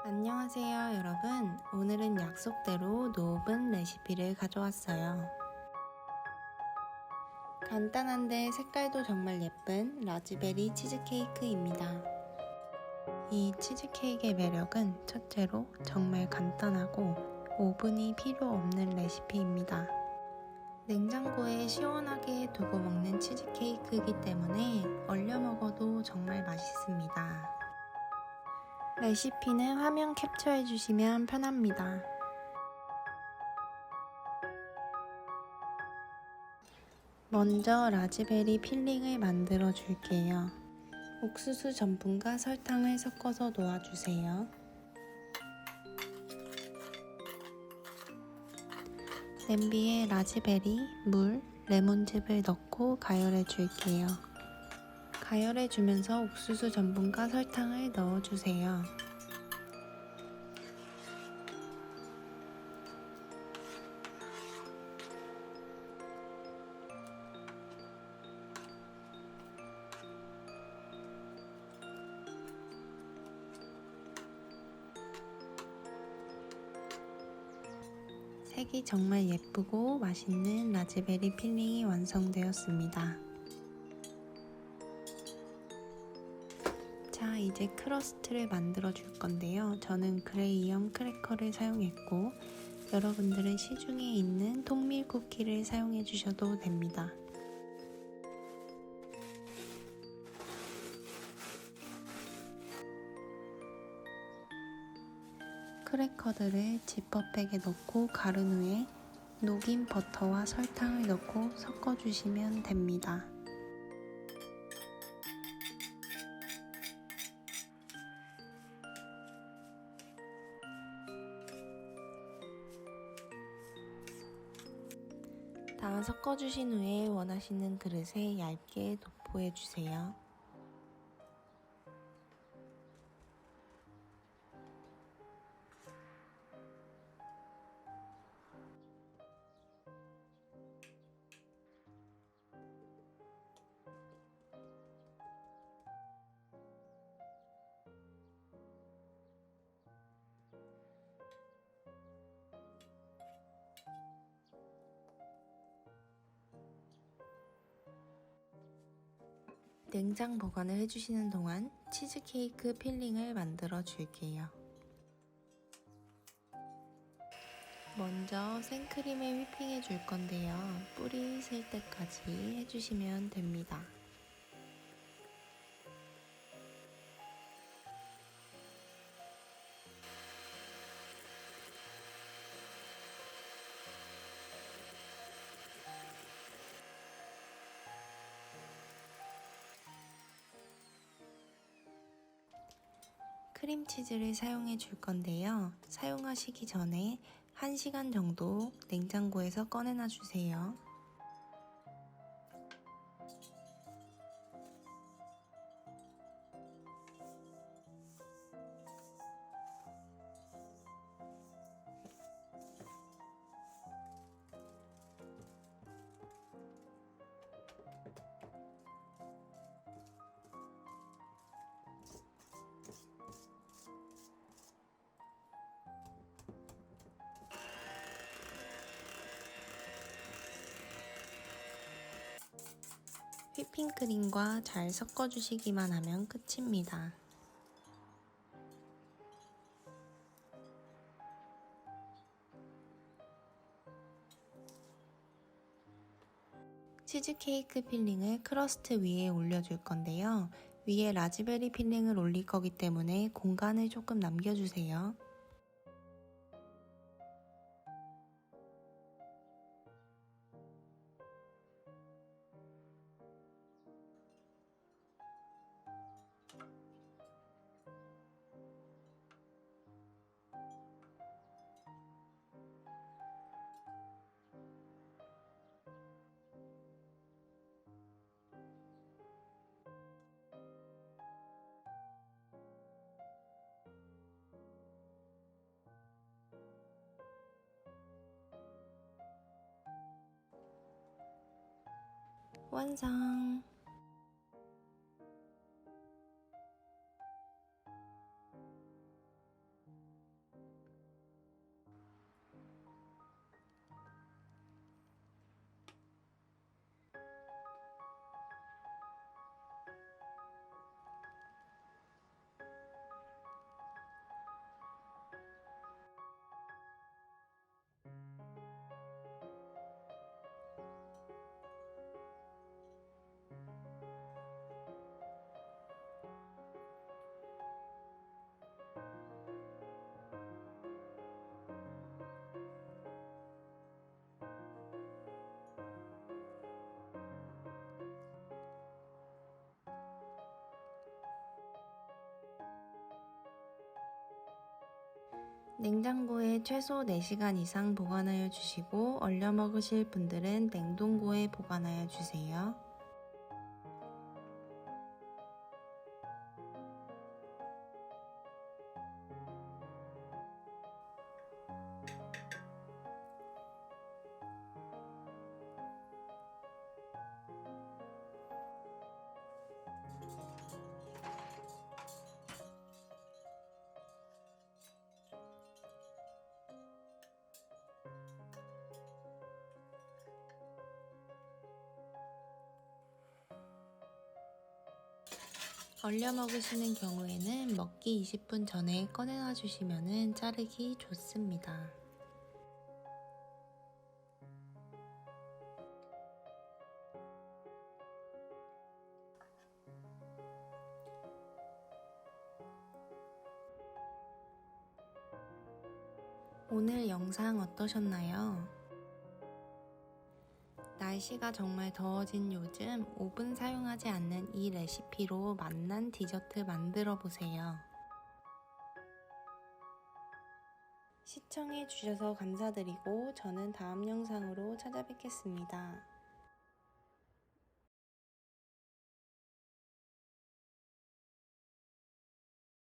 안녕하세요 여러분. 오늘은 약속대로 노브은 레시피를 가져왔어요. 간단한데 색깔도 정말 예쁜 라즈베리 치즈케이크입니다. 이 치즈케이크의 매력은 첫째로 정말 간단하고 오븐이 필요 없는 레시피입니다. 냉장고에 시원하게 두고 먹는 치즈케이크이기 때문에 얼려 먹어도 정말 맛있습니다. 레시피는 화면 캡처해 주시면 편합니다. 먼저 라즈베리 필링을 만들어 줄게요. 옥수수 전분과 설탕을 섞어서 놓아주세요. 냄비에 라즈베리, 물, 레몬즙을 넣고 가열해 줄게요. 가열해 주면서 옥수수 전분과 설탕을 넣어주세요. 색이 정말 예쁘고 맛있는 라즈베리 필링이 완성되었습니다. 자, 이제 크러스트를 만들어 줄 건데요. 저는 그레이엄 크래커를 사용했고 여러분들은 시중에 있는 통밀 쿠키를 사용해 주셔도 됩니다. 크래커들을 지퍼백에 넣고 가른 후에 녹인 버터와 설탕을 넣고 섞어주시면 됩니다. 다 섞어주신 후에 원하시는 그릇에 얇게 도포해주세요. 냉장 보관을 해주시는 동안 치즈케이크 필링을 만들어 줄게요. 먼저 생크림을 휘핑해 줄 건데요. 뿌리 셀 때까지 해주시면 됩니다. 크림치즈를 사용해 줄 건데요. 사용하시기 전에 1시간 정도 냉장고에서 꺼내놔 주세요. 휘핑크림과 잘 섞어주시기만 하면 끝입니다. 치즈케이크 필링을 크러스트 위에 올려줄 건데요. 위에 라즈베리 필링을 올릴 거기 때문에 공간을 조금 남겨주세요. 완성! 냉장고에 최소 4시간 이상 보관하여 주시고 얼려 먹으실 분들은 냉동고에 보관하여 주세요. 얼려 먹으시는 경우에는 먹기 20분 전에 꺼내놔 주시면 자르기 좋습니다. 오늘 영상 어떠셨나요? 날씨가 정말 더워진 요즘 오븐 사용하지 않는 이 레시피로 맛난 디저트 만들어 보세요. 시청해 주셔서 감사드리고 저는 다음 영상으로 찾아뵙겠습니다.